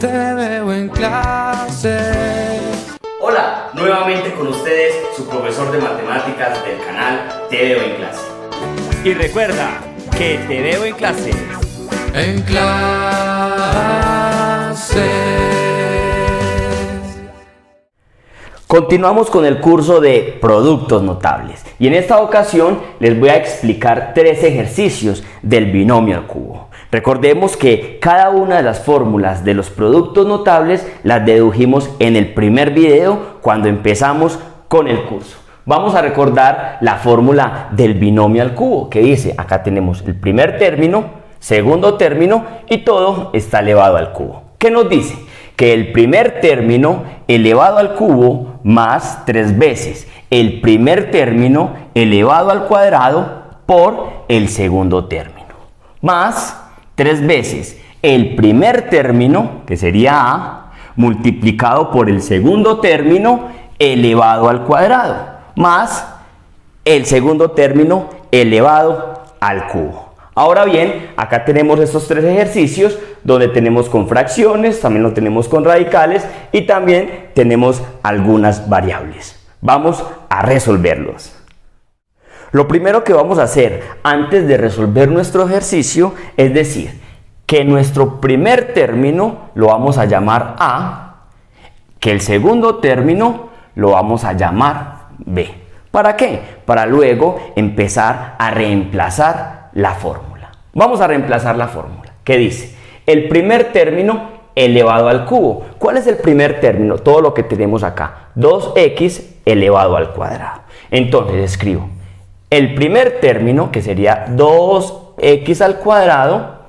te veo en clase. Hola, nuevamente con ustedes, su profesor de matemáticas del canal Te Veo en Clase. Y recuerda que Te Veo en Clase. En clase. Continuamos con el curso de productos notables y en esta ocasión les voy a explicar 3 ejercicios del binomio al cubo. Recordemos que cada una de las fórmulas de los productos notables las dedujimos en el primer video cuando empezamos con el curso. Vamos a recordar la fórmula del binomio al cubo que dice, acá tenemos el primer término, segundo término y todo está elevado al cubo. ¿Qué nos dice? Que el primer término elevado al cubo más 3 veces el primer término elevado al cuadrado por el segundo término, más 3 veces el primer término, que sería A, multiplicado por el segundo término elevado al cuadrado, más el segundo término elevado al cubo. Ahora bien, acá tenemos estos 3 ejercicios donde tenemos con fracciones, también lo tenemos con radicales y también tenemos algunas variables. Vamos a resolverlos. Lo primero que vamos a hacer antes de resolver nuestro ejercicio es decir que nuestro primer término lo vamos a llamar A, que el segundo término lo vamos a llamar B. ¿Para qué? Para luego empezar a reemplazar la fórmula. Vamos a reemplazar la fórmula. ¿Qué dice? El primer término elevado al cubo. ¿Cuál es el primer término? Todo lo que tenemos acá. 2x elevado al cuadrado. Entonces escribo el primer término, que sería 2x al cuadrado,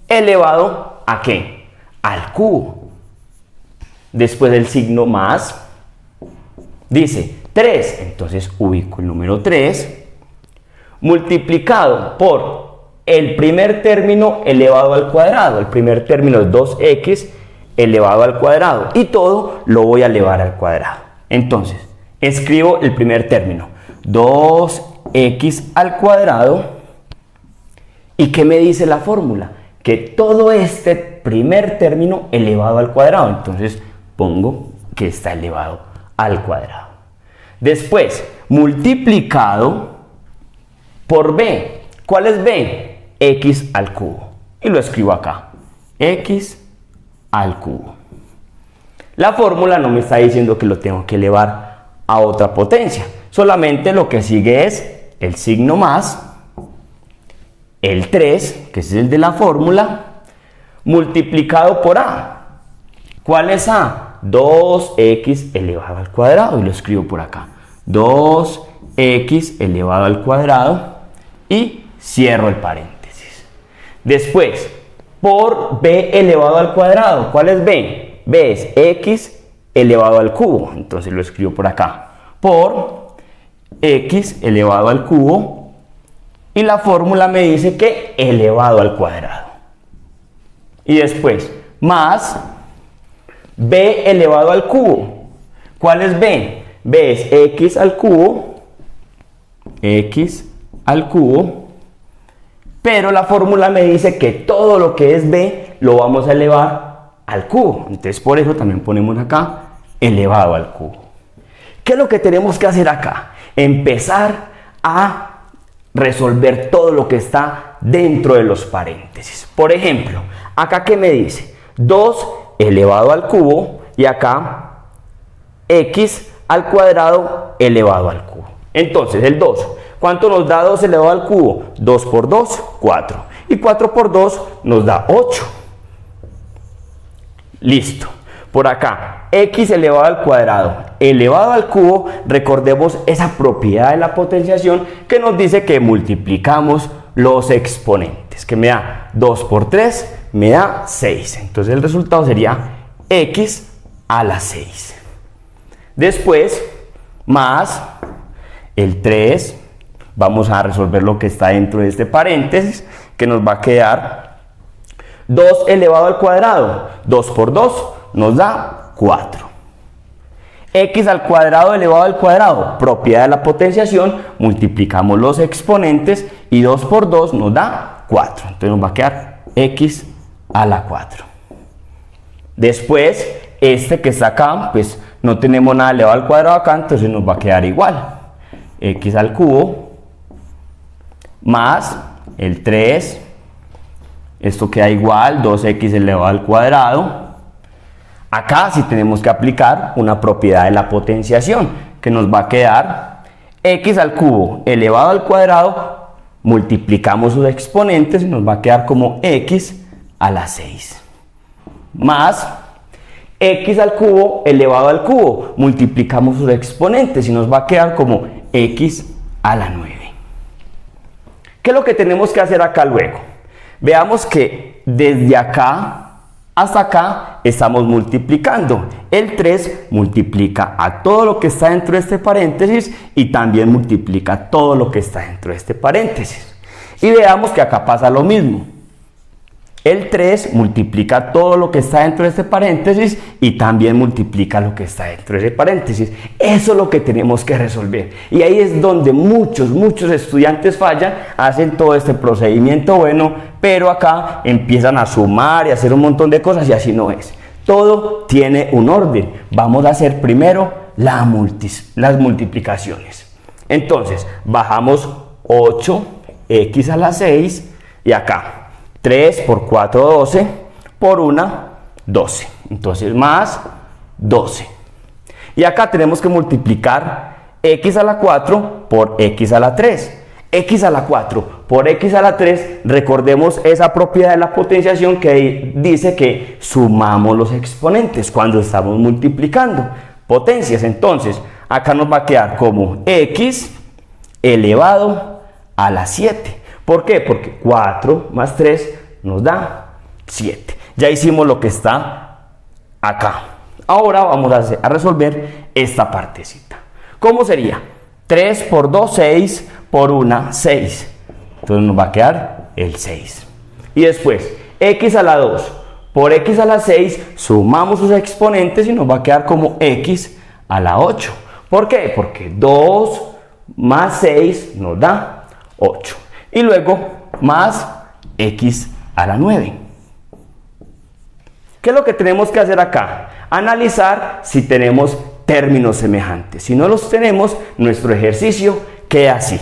elevado ¿a qué? Al cubo. Después del signo más, dice 3. Entonces ubico el número 3, multiplicado por el primer término elevado al cuadrado. El primer término es 2x elevado al cuadrado. Y todo lo voy a elevar al cuadrado. Entonces, escribo el primer término. 2x al cuadrado. ¿Y qué me dice la fórmula? Que todo este primer término elevado al cuadrado. Entonces, pongo que está elevado al cuadrado. Después, multiplicado por b. ¿Cuál es b? X al cubo. Y lo escribo acá. X al cubo. La fórmula no me está diciendo que lo tengo que elevar a otra potencia. Solamente lo que sigue es el signo más, el 3, que es el de la fórmula, multiplicado por a. ¿Cuál es a? 2x elevado al cuadrado. Y lo escribo por acá. 2x elevado al cuadrado. Y cierro el paréntesis. Después, por b elevado al cuadrado. ¿Cuál es b? b es x elevado al cubo. Entonces lo escribo por acá. Por x elevado al cubo. Y la fórmula me dice que elevado al cuadrado. Y después, más b elevado al cubo. ¿Cuál es b? b es x al cubo. X al cubo. Pero la fórmula me dice que todo lo que es b lo vamos a elevar al cubo. Entonces por eso también ponemos acá elevado al cubo. ¿Qué es lo que tenemos que hacer acá? Empezar a resolver todo lo que está dentro de los paréntesis. Por ejemplo, acá ¿qué me dice? 2 elevado al cubo y acá x al cuadrado elevado al cubo. Entonces el 2. ¿Cuánto nos da 2 elevado al cubo? 2 por 2, 4. Y 4 por 2 nos da 8. Listo. Por acá, x elevado al cuadrado elevado al cubo. Recordemos esa propiedad de la potenciación que nos dice que multiplicamos los exponentes. Que me da 2 por 3, me da 6. Entonces el resultado sería x a la 6. Después, más el 3. Vamos a resolver lo que está dentro de este paréntesis, que nos va a quedar 2 elevado al cuadrado. 2 por 2 nos da 4. X al cuadrado elevado al cuadrado, propiedad de la potenciación, multiplicamos los exponentes y 2 por 2 nos da 4. Entonces nos va a quedar x a la 4. Después, este que está acá, pues no tenemos nada elevado al cuadrado acá, entonces nos va a quedar igual. X al cubo más el 3, esto queda igual, 2x elevado al cuadrado. Acá sí tenemos que aplicar una propiedad de la potenciación, que nos va a quedar x al cubo elevado al cuadrado, multiplicamos sus exponentes y nos va a quedar como x a la 6, más x al cubo elevado al cubo, multiplicamos sus exponentes y nos va a quedar como x a la 9. ¿Qué es lo que tenemos que hacer acá luego? Veamos que desde acá hasta acá estamos multiplicando. El 3 multiplica a todo lo que está dentro de este paréntesis y también multiplica todo lo que está dentro de este paréntesis. Y veamos que acá pasa lo mismo. El 3 multiplica todo lo que está dentro de este paréntesis y también multiplica lo que está dentro de ese paréntesis. Eso es lo que tenemos que resolver. Y ahí es donde muchos estudiantes fallan, hacen todo este procedimiento bueno, pero acá empiezan a sumar y a hacer un montón de cosas y así no es. Todo tiene un orden. Vamos a hacer primero las multiplicaciones. Entonces, bajamos 8x a la 6 y acá 3 por 4, 12, por 1, 12. Entonces, más 12. Y acá tenemos que multiplicar x a la 4 por x a la 3. X a la 4 por x a la 3, recordemos esa propiedad de la potenciación que dice que sumamos los exponentes cuando estamos multiplicando potencias. Entonces, acá nos va a quedar como x elevado a la 7. ¿Por qué? Porque 4 más 3 nos da 7. Ya hicimos lo que está acá. Ahora vamos a resolver esta partecita. ¿Cómo sería? 3 por 2, 6, por 1, 6. Entonces nos va a quedar el 6. Y después, x a la 2 por x a la 6, sumamos sus exponentes y nos va a quedar como x a la 8. ¿Por qué? Porque 2 más 6 nos da 8. Y luego más x a la 9. ¿Qué es lo que tenemos que hacer acá? Analizar si tenemos términos semejantes. Si no los tenemos, nuestro ejercicio queda así.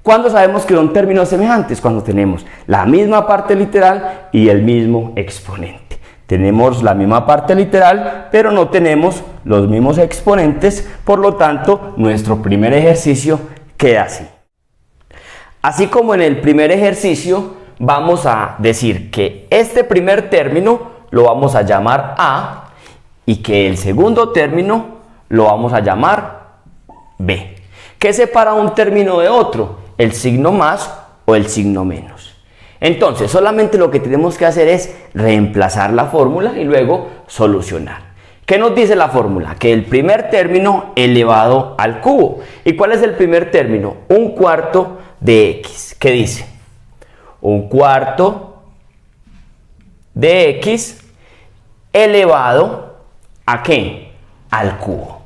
¿Cuándo sabemos que son términos semejantes? Cuando tenemos la misma parte literal y el mismo exponente. Tenemos la misma parte literal, pero no tenemos los mismos exponentes, por lo tanto, nuestro primer ejercicio queda así. Así como en el primer ejercicio, vamos a decir que este primer término lo vamos a llamar A y que el segundo término lo vamos a llamar B. ¿Qué separa un término de otro? El signo más o el signo menos. Entonces, solamente lo que tenemos que hacer es reemplazar la fórmula y luego solucionar. ¿Qué nos dice la fórmula? Que el primer término elevado al cubo. ¿Y cuál es el primer término? Un cuarto de x. ¿Qué dice? Un cuarto de x elevado ¿a qué? Al cubo.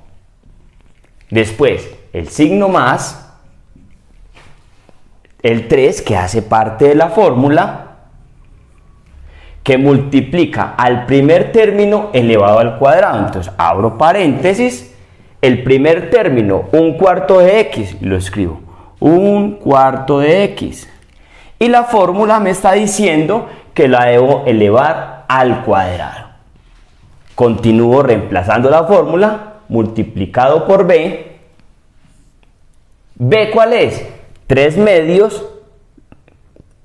Después, el signo más, el 3 que hace parte de la fórmula, que multiplica al primer término elevado al cuadrado. Entonces, abro paréntesis, el primer término, un cuarto de x, y lo escribo, un cuarto de x. Y la fórmula me está diciendo que la debo elevar al cuadrado. Continúo reemplazando la fórmula, multiplicado por b. ¿B cuál es? 3 medios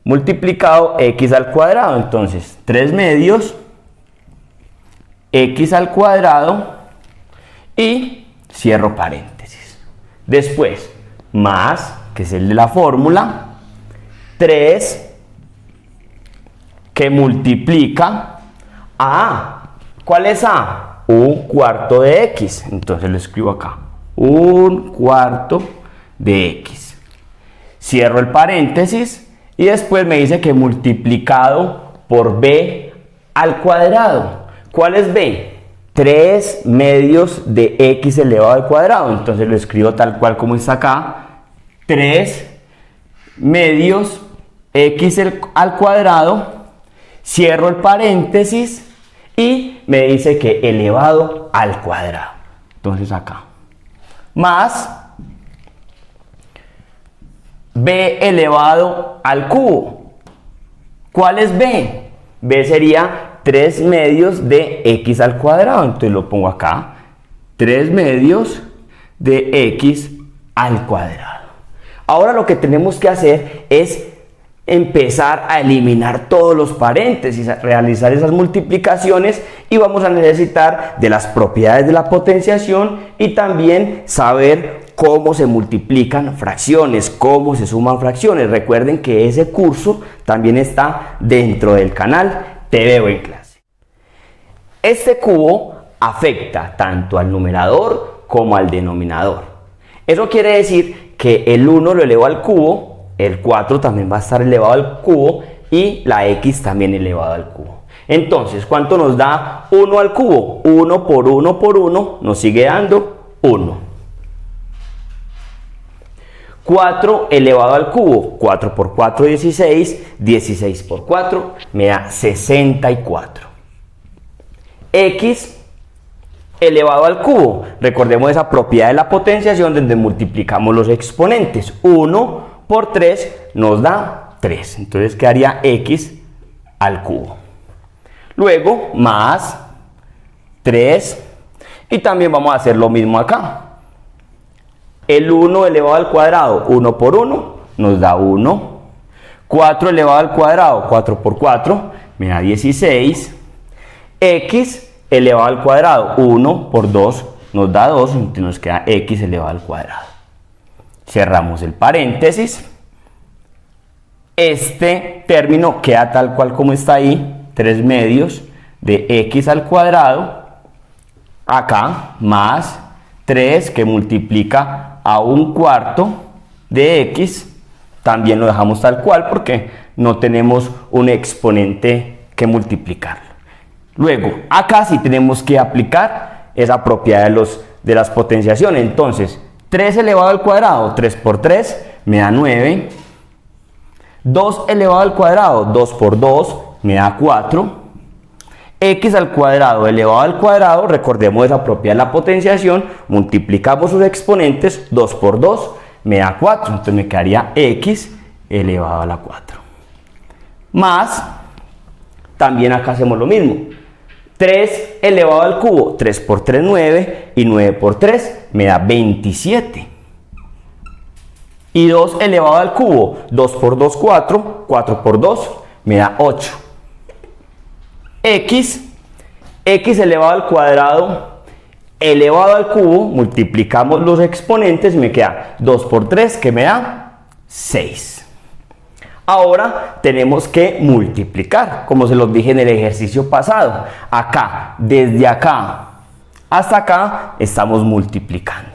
multiplicado x al cuadrado. Entonces, 3 medios x al cuadrado y cierro paréntesis. Después, más, que es el de la fórmula, 3 que multiplica a A. ¿Cuál es A? Un cuarto de x. Entonces lo escribo acá. Un cuarto de x. Cierro el paréntesis y después me dice que multiplicado por b al cuadrado. ¿Cuál es b? 3 medios de x elevado al cuadrado. Entonces lo escribo tal cual como está acá. 3 medios x al cuadrado. Cierro el paréntesis y me dice que elevado al cuadrado. Entonces acá, más b elevado al cubo. ¿Cuál es b? b sería 3 medios de x al cuadrado. Entonces lo pongo acá, 3 medios de x al cuadrado. Ahora lo que tenemos que hacer es empezar a eliminar todos los paréntesis, a realizar esas multiplicaciones, y vamos a necesitar de las propiedades de la potenciación y también saber cómo se multiplican fracciones, cómo se suman fracciones. Recuerden que ese curso también está dentro del canal Te Veo en Clase. Este cubo afecta tanto al numerador como al denominador. Eso quiere decir que el 1 lo elevo al cubo, el 4 también va a estar elevado al cubo y la x también elevado al cubo. Entonces, ¿cuánto nos da 1 al cubo? 1 por 1 por 1 nos sigue dando 1. 4 elevado al cubo, 4 por 4 16, 16 por 4 me da 64. X elevado al cubo, recordemos esa propiedad de la potenciación donde multiplicamos los exponentes. 1 por 3 nos da 3, entonces quedaría x al cubo. Luego más 3, y también vamos a hacer lo mismo acá. El 1 elevado al cuadrado, 1 por 1 nos da 1. 4 elevado al cuadrado, 4 por 4 me da 16. X elevado al cuadrado, 1 por 2 nos da 2, entonces nos queda x elevado al cuadrado. Cerramos el paréntesis. Este término queda tal cual como está ahí, 3 medios de x al cuadrado. Acá, más 3 que multiplica a 1/4 de x. También lo dejamos tal cual porque no tenemos un exponente que multiplicar. Luego, acá sí tenemos que aplicar esa propiedad de las potenciaciones. Entonces, 3 elevado al cuadrado, 3 por 3 me da 9. 2 elevado al cuadrado, 2 por 2 me da 4. X al cuadrado elevado al cuadrado, recordemos esa propiedad de la potenciación, multiplicamos sus exponentes, 2 por 2 me da 4. Entonces me quedaría x elevado a la 4. Más, también acá hacemos lo mismo. 3 elevado al cubo, 3 por 3 9 y 9 por 3 me da 27. Y 2 elevado al cubo, 2 por 2 4, 4 por 2 me da 8. X elevado al cuadrado elevado al cubo, multiplicamos los exponentes y me queda 2 por 3 que me da 6. Ahora tenemos que multiplicar, como se los dije en el ejercicio pasado. Acá, desde acá hasta acá, estamos multiplicando.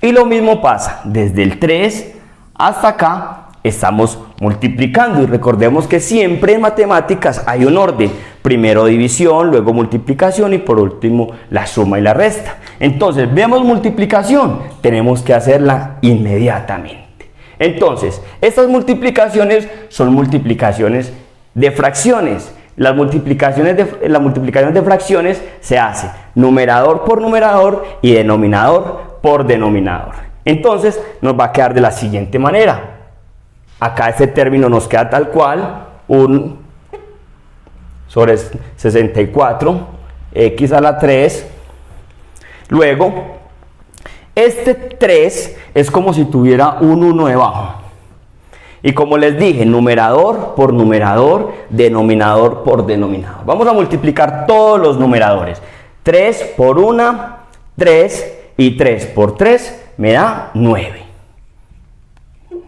Y lo mismo pasa, desde el 3 hasta acá, estamos multiplicando. Y recordemos que siempre en matemáticas hay un orden. Primero división, luego multiplicación y por último la suma y la resta. Entonces, vemos multiplicación, tenemos que hacerla inmediatamente. Entonces, estas multiplicaciones son multiplicaciones de fracciones. Las multiplicaciones de fracciones se hace numerador por numerador y denominador por denominador. Entonces, nos va a quedar de la siguiente manera. Acá este término nos queda tal cual, 1 sobre 64, x a la 3. Luego, este 3 es como si tuviera un 1 debajo. Y como les dije, numerador por numerador, denominador por denominador. Vamos a multiplicar todos los numeradores. 3 por 1, 3 y 3 por 3 me da 9.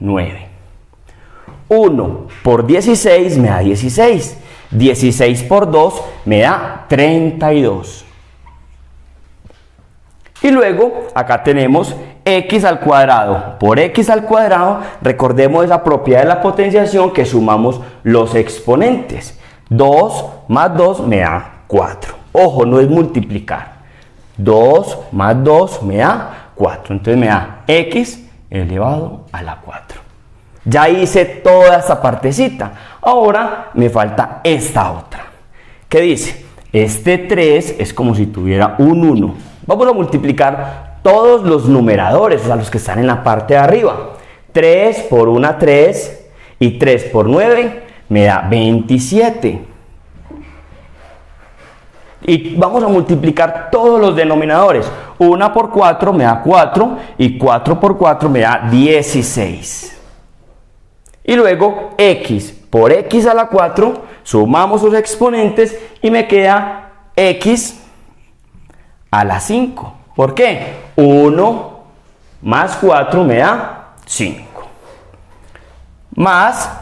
9. 1 por 16 me da 16. 16 por 2 me da 32. Y luego acá tenemos x al cuadrado por x al cuadrado. Recordemos esa propiedad de la potenciación que sumamos los exponentes. 2 más 2 me da 4. Ojo, no es multiplicar. 2 más 2 me da 4. Entonces me da x elevado a la 4. Ya hice toda esta partecita. Ahora me falta esta otra. ¿Qué dice? Este 3 es como si tuviera un 1. Vamos a multiplicar todos los numeradores, o sea, los que están en la parte de arriba. 3 por 1, 3, y 3 por 9 me da 27. Y vamos a multiplicar todos los denominadores. 1 por 4 me da 4 y 4 por 4 me da 16. Y luego x por x a la 4, sumamos sus exponentes y me queda x a la 5. ¿Por qué? 1 más 4 me da 5. Más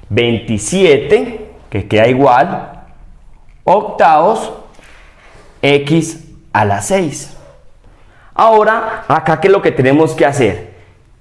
27, que queda igual, octavos, x a la 6. Ahora, acá, ¿qué es lo que tenemos que hacer?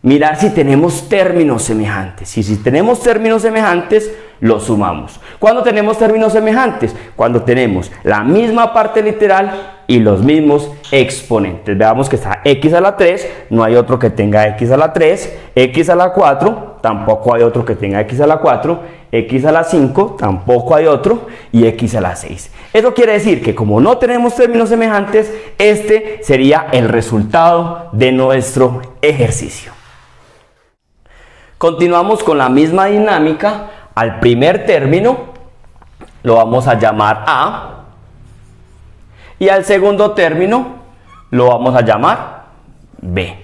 Mirar si tenemos términos semejantes. Y si tenemos términos semejantes, los sumamos. ¿Cuándo tenemos términos semejantes? Cuando tenemos la misma parte literal y los mismos exponentes. Veamos que está x a la 3, no hay otro que tenga x a la 3, x a la 4, tampoco hay otro que tenga x a la 4, x a la 5, tampoco hay otro, y x a la 6. Eso quiere decir que como no tenemos términos semejantes, este sería el resultado de nuestro ejercicio. Continuamos con la misma dinámica. Al primer término lo vamos a llamar A y al segundo término lo vamos a llamar B.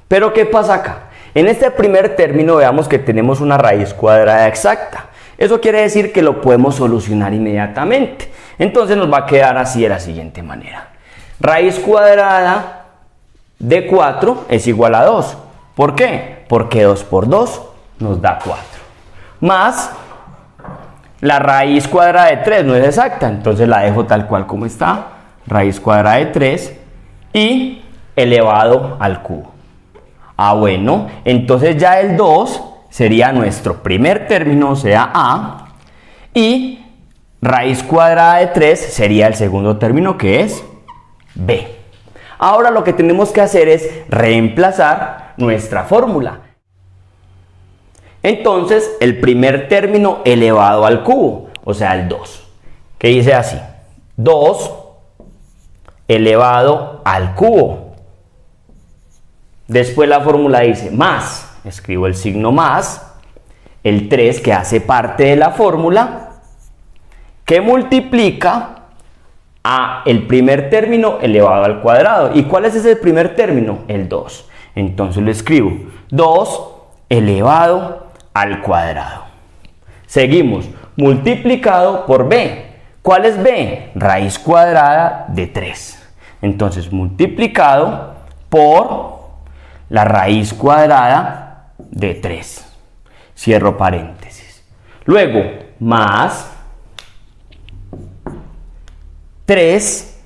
Pero ¿qué pasa acá? En este primer término veamos que tenemos una raíz cuadrada exacta. Eso quiere decir que lo podemos solucionar inmediatamente. Entonces nos va a quedar así de la siguiente manera. Raíz cuadrada de 4 es igual a 2. ¿Por qué? Porque 2 por 2 nos da 4. Más la raíz cuadrada de 3 no es exacta, entonces la dejo tal cual como está. Raíz cuadrada de 3 y elevado al cubo. Bueno, entonces ya el 2 sería nuestro primer término, o sea A, y raíz cuadrada de 3 sería el segundo término, que es B. Ahora lo que tenemos que hacer es reemplazar nuestra fórmula. Entonces el primer término elevado al cubo, o sea el 2, que dice así: 2 elevado al cubo. Después la fórmula dice más, escribo el signo más, el 3 que hace parte de la fórmula, que multiplica a el primer término elevado al cuadrado. ¿Y cuál es ese primer término? El 2. Entonces lo escribo: 2 elevado al cuadrado. Seguimos, multiplicado por B. ¿Cuál es B? Raíz cuadrada de 3. Entonces multiplicado por la raíz cuadrada de 3. Cierro paréntesis. Luego, más 3,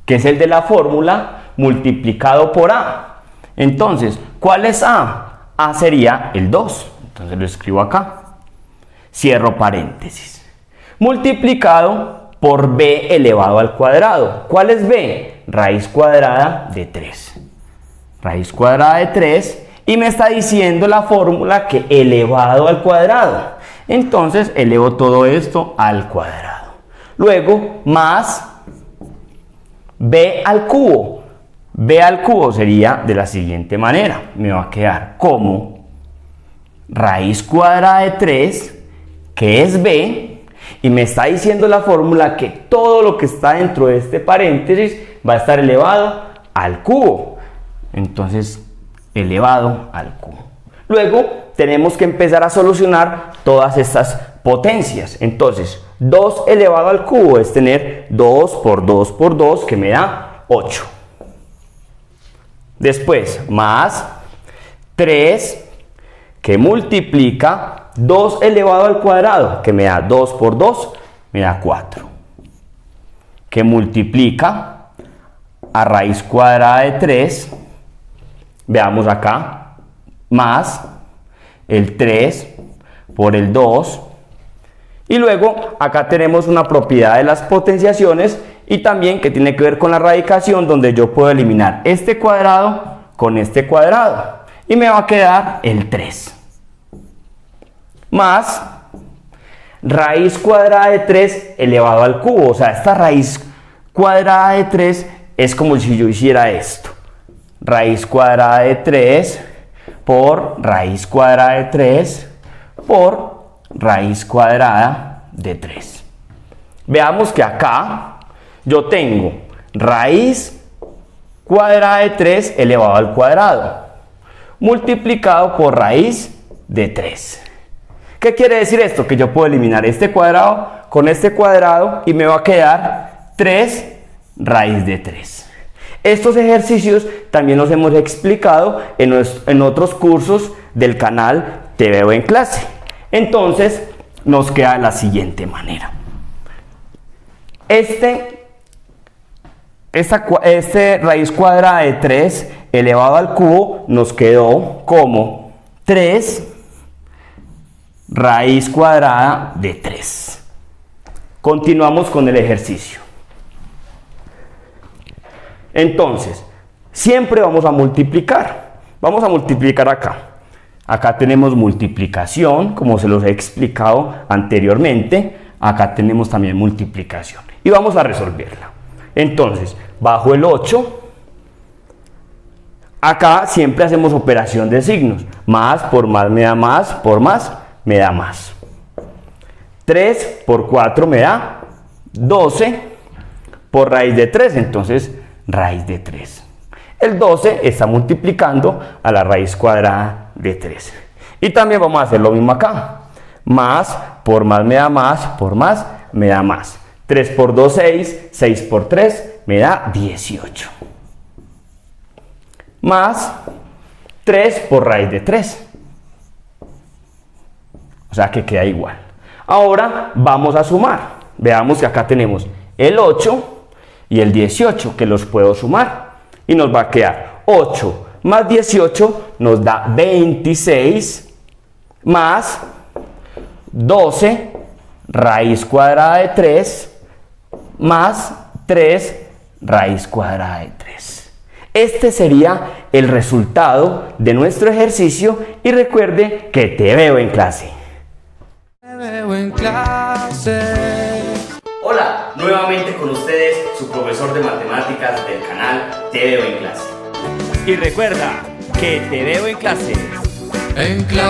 que es el de la fórmula, multiplicado por A. Entonces, ¿cuál es A? A sería el 2. Entonces lo escribo acá. Cierro paréntesis. Multiplicado por B elevado al cuadrado. ¿Cuál es B? Raíz cuadrada de 3. Raíz cuadrada de 3. Y me está diciendo la fórmula que elevado al cuadrado. Entonces elevo todo esto al cuadrado. Luego, más B al cubo. B al cubo sería de la siguiente manera. Me va a quedar como raíz cuadrada de 3, que es B, y me está diciendo la fórmula que todo lo que está dentro de este paréntesis va a estar elevado al cubo. Entonces, elevado al cubo. Luego, tenemos que empezar a solucionar todas estas potencias. Entonces, 2 elevado al cubo es tener 2 por 2 por 2, que me da 8. Después, más 3, que multiplica 2 elevado al cuadrado, que me da 2 por 2, me da 4. Que multiplica a raíz cuadrada de 3, veamos acá, más el 3 por el 2. Y luego acá tenemos una propiedad de las potenciaciones y también que tiene que ver con la radicación, donde yo puedo eliminar este cuadrado con este cuadrado y me va a quedar el 3. Más raíz cuadrada de 3 elevado al cubo. O sea, esta raíz cuadrada de 3 es como si yo hiciera esto. Raíz cuadrada de 3 por raíz cuadrada de 3 por raíz cuadrada de 3. Veamos que acá yo tengo raíz cuadrada de 3 elevado al cuadrado multiplicado por raíz de 3. ¿Qué quiere decir esto? Que yo puedo eliminar este cuadrado con este cuadrado y me va a quedar 3 raíz de 3. Estos ejercicios también los hemos explicado en otros cursos del canal Te Veo en Clase. Entonces nos queda de la siguiente manera. Este raíz cuadrada de 3 elevado al cubo nos quedó como 3 raíz cuadrada de 3. Continuamos con el ejercicio. Entonces, siempre vamos a multiplicar. Vamos a multiplicar acá. Acá tenemos multiplicación, como se los he explicado anteriormente. Acá tenemos también multiplicación. Y vamos a resolverla. Entonces, bajo el 8, acá siempre hacemos operación de signos. Más por más me da más, por más me da más. 3 por 4 me da 12 por raíz de 3, entonces raíz de 3. El 12 está multiplicando a la raíz cuadrada de 3. Y también vamos a hacer lo mismo acá. Más por más me da más, por más me da más. 3 por 2, 6, 6 por 3 me da 18. Más 3 por raíz de 3. O sea que queda igual. Ahora vamos a sumar. Veamos que acá tenemos el 8 y el 18 que los puedo sumar. Y nos va a quedar 8 más 18 nos da 26 más 12 raíz cuadrada de 3 más 3 raíz cuadrada de 3. Este sería el resultado de nuestro ejercicio y recuerde que te veo en clase. Te veo en clase. Hola, nuevamente con ustedes, su profesor de matemáticas del canal Te Veo en Clase. Y recuerda que Te Veo en Clase. En clase.